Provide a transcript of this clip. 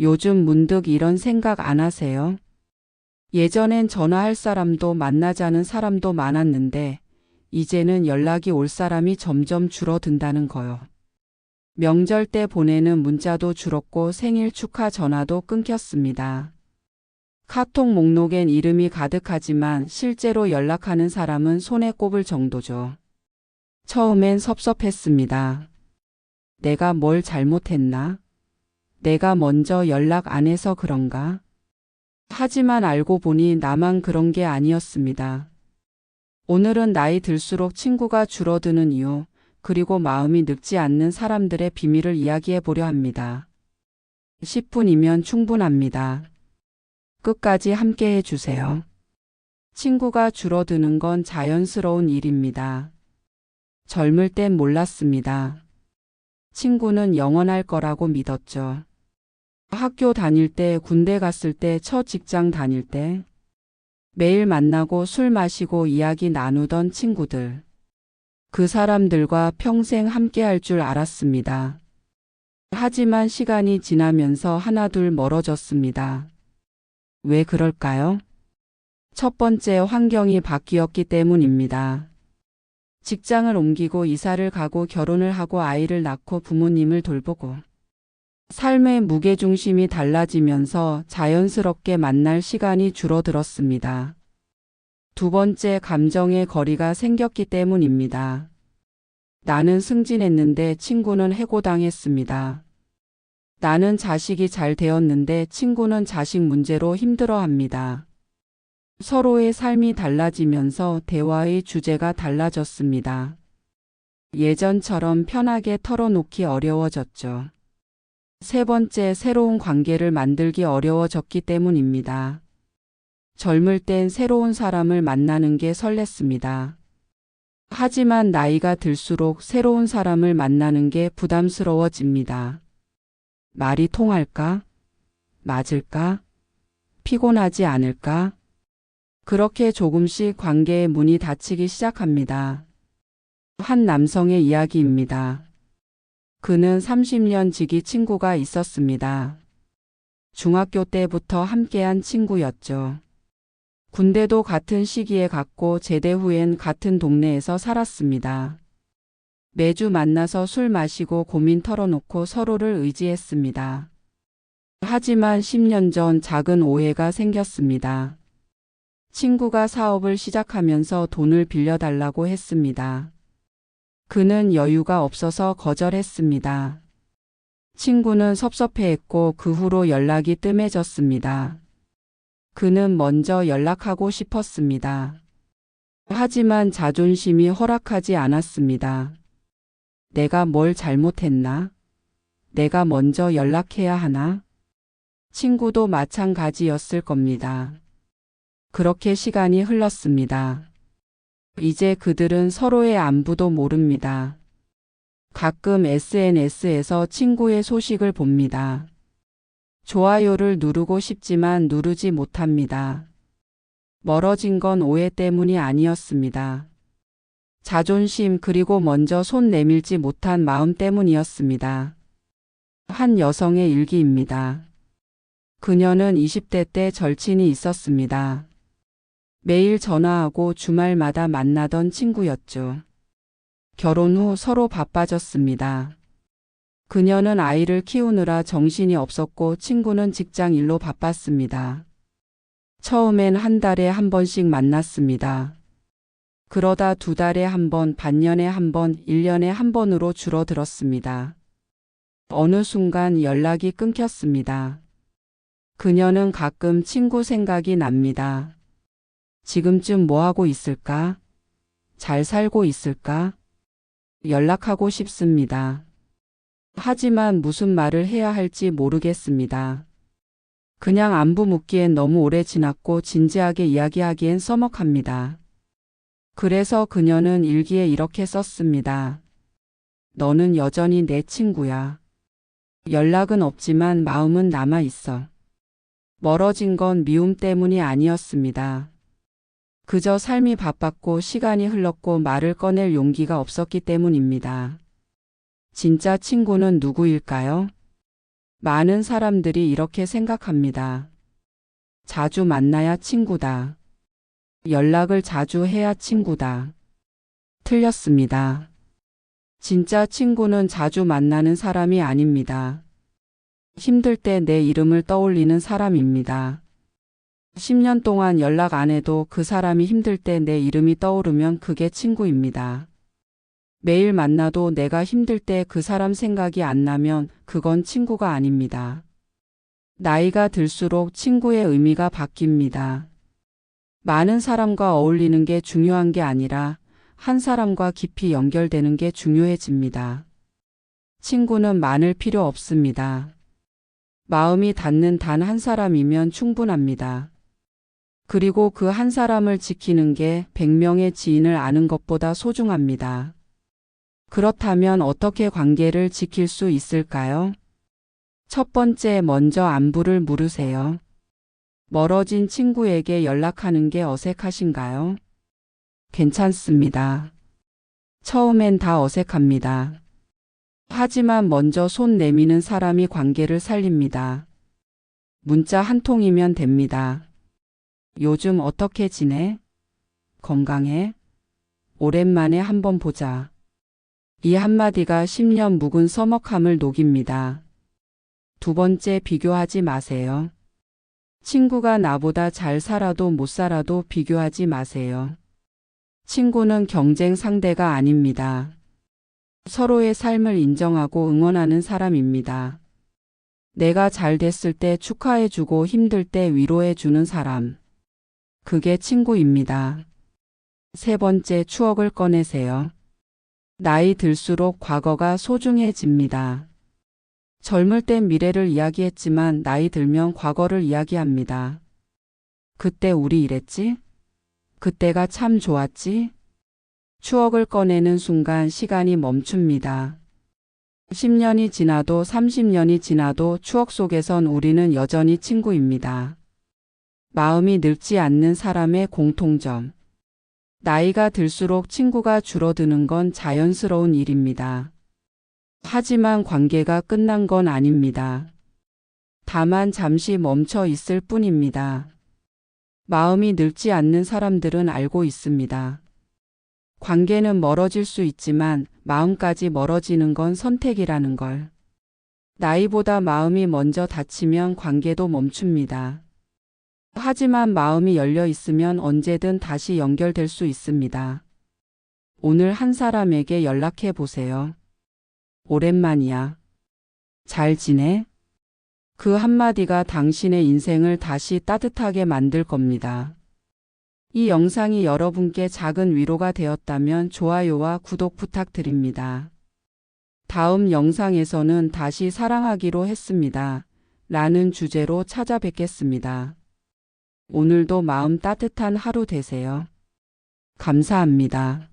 요즘 문득 이런 생각 안 하세요? 예전엔 전화할 사람도 만나자는 사람도 많았는데 이제는 연락이 올 사람이 점점 줄어든다는 거요. 명절 때 보내는 문자도 줄었고 생일 축하 전화도 끊겼습니다. 카톡 목록엔 이름이 가득하지만 실제로 연락하는 사람은 손에 꼽을 정도죠. 처음엔 섭섭했습니다. 내가 뭘 잘못했나? 내가 먼저 연락 안 해서 그런가? 하지만 알고 보니 나만 그런 게 아니었습니다. 오늘은 나이 들수록 친구가 줄어드는 이유, 그리고 마음이 늙지 않는 사람들의 비밀을 이야기해 보려 합니다. 10분이면 충분합니다. 끝까지 함께 해주세요. 친구가 줄어드는 건 자연스러운 일입니다. 젊을 땐 몰랐습니다. 친구는 영원할 거라고 믿었죠. 학교 다닐 때, 군대 갔을 때, 첫 직장 다닐 때, 매일 만나고 술 마시고 이야기 나누던 친구들. 그 사람들과 평생 함께 할 줄 알았습니다. 하지만 시간이 지나면서 하나둘 멀어졌습니다. 왜 그럴까요? 첫 번째, 환경이 바뀌었기 때문입니다. 직장을 옮기고 이사를 가고 결혼을 하고 아이를 낳고 부모님을 돌보고 삶의 무게중심이 달라지면서 자연스럽게 만날 시간이 줄어들었습니다. 두 번째, 감정의 거리가 생겼기 때문입니다. 나는 승진했는데 친구는 해고당했습니다. 나는 자식이 잘 되었는데 친구는 자식 문제로 힘들어합니다. 서로의 삶이 달라지면서 대화의 주제가 달라졌습니다. 예전처럼 편하게 털어놓기 어려워졌죠. 세 번째, 새로운 관계를 만들기 어려워졌기 때문입니다. 젊을 땐 새로운 사람을 만나는 게 설렜습니다. 하지만 나이가 들수록 새로운 사람을 만나는 게 부담스러워집니다. 말이 통할까? 맞을까? 피곤하지 않을까? 그렇게 조금씩 관계의 문이 닫히기 시작합니다. 한 남성의 이야기입니다. 그는 30년 지기 친구가 있었습니다. 중학교 때부터 함께한 친구였죠. 군대도 같은 시기에 갔고 제대 후엔 같은 동네에서 살았습니다. 매주 만나서 술 마시고 고민 털어놓고 서로를 의지했습니다. 하지만 10년 전 작은 오해가 생겼습니다. 친구가 사업을 시작하면서 돈을 빌려달라고 했습니다. 그는 여유가 없어서 거절했습니다. 친구는 섭섭해했고 그 후로 연락이 뜸해졌습니다. 그는 먼저 연락하고 싶었습니다. 하지만 자존심이 허락하지 않았습니다. 내가 뭘 잘못했나? 내가 먼저 연락해야 하나? 친구도 마찬가지였을 겁니다. 그렇게 시간이 흘렀습니다. 이제 그들은 서로의 안부도 모릅니다. 가끔 SNS에서 친구의 소식을 봅니다. 좋아요를 누르고 싶지만 누르지 못합니다. 멀어진 건 오해 때문이 아니었습니다. 자존심 그리고 먼저 손 내밀지 못한 마음 때문이었습니다. 한 여성의 일기입니다. 그녀는 20대 때 절친이 있었습니다. 매일 전화하고 주말마다 만나던 친구였죠. 결혼 후 서로 바빠졌습니다. 그녀는 아이를 키우느라 정신이 없었고 친구는 직장 일로 바빴습니다. 처음엔 한 달에 한 번씩 만났습니다. 그러다 두 달에 한 번, 반년에 한 번, 1년에 한 번으로 줄어들었습니다. 어느 순간 연락이 끊겼습니다. 그녀는 가끔 친구 생각이 납니다. 지금쯤 뭐 하고 있을까? 잘 살고 있을까? 연락하고 싶습니다. 하지만 무슨 말을 해야 할지 모르겠습니다. 그냥 안부 묻기엔 너무 오래 지났고 진지하게 이야기하기엔 서먹합니다. 그래서 그녀는 일기에 이렇게 썼습니다. 너는 여전히 내 친구야. 연락은 없지만 마음은 남아 있어. 멀어진 건 미움 때문이 아니었습니다. 그저 삶이 바빴고 시간이 흘렀고 말을 꺼낼 용기가 없었기 때문입니다. 진짜 친구는 누구일까요? 많은 사람들이 이렇게 생각합니다. 자주 만나야 친구다. 연락을 자주 해야 친구다. 틀렸습니다. 진짜 친구는 자주 만나는 사람이 아닙니다. 힘들 때 내 이름을 떠올리는 사람입니다. 10년 동안 연락 안 해도 그 사람이 힘들 때 내 이름이 떠오르면 그게 친구입니다. 매일 만나도 내가 힘들 때 그 사람 생각이 안 나면 그건 친구가 아닙니다. 나이가 들수록 친구의 의미가 바뀝니다. 많은 사람과 어울리는 게 중요한 게 아니라 한 사람과 깊이 연결되는 게 중요해집니다. 친구는 많을 필요 없습니다. 마음이 닿는 단 한 사람이면 충분합니다. 그리고 그 한 사람을 지키는 게 100명의 지인을 아는 것보다 소중합니다. 그렇다면 어떻게 관계를 지킬 수 있을까요? 첫 번째, 먼저 안부를 물으세요. 멀어진 친구에게 연락하는 게 어색하신가요? 괜찮습니다. 처음엔 다 어색합니다. 하지만 먼저 손 내미는 사람이 관계를 살립니다. 문자 한 통이면 됩니다. 요즘 어떻게 지내? 건강해? 오랜만에 한번 보자. 이 한마디가 10년 묵은 서먹함을 녹입니다. 두 번째, 비교하지 마세요. 친구가 나보다 잘 살아도 못 살아도 비교하지 마세요. 친구는 경쟁 상대가 아닙니다. 서로의 삶을 인정하고 응원하는 사람입니다. 내가 잘 됐을 때 축하해주고 힘들 때 위로해주는 사람. 그게 친구입니다. 세 번째, 추억을 꺼내세요. 나이 들수록 과거가 소중해집니다. 젊을 땐 미래를 이야기했지만 나이 들면 과거를 이야기합니다. 그때 우리 이랬지? 그때가 참 좋았지? 추억을 꺼내는 순간 시간이 멈춥니다. 10년이 지나도 30년이 지나도 추억 속에선 우리는 여전히 친구입니다. 마음이 늙지 않는 사람의 공통점. 나이가 들수록 친구가 줄어드는 건 자연스러운 일입니다. 하지만 관계가 끝난 건 아닙니다. 다만 잠시 멈춰 있을 뿐입니다. 마음이 늙지 않는 사람들은 알고 있습니다. 관계는 멀어질 수 있지만 마음까지 멀어지는 건 선택이라는 걸. 나이보다 마음이 먼저 닫히면 관계도 멈춥니다. 하지만 마음이 열려 있으면 언제든 다시 연결될 수 있습니다. 오늘 한 사람에게 연락해 보세요. 오랜만이야. 잘 지내? 그 한마디가 당신의 인생을 다시 따뜻하게 만들 겁니다. 이 영상이 여러분께 작은 위로가 되었다면 좋아요와 구독 부탁드립니다. 다음 영상에서는 다시 사랑하기로 했습니다. 라는 주제로 찾아뵙겠습니다. 오늘도 마음 따뜻한 하루 되세요. 감사합니다.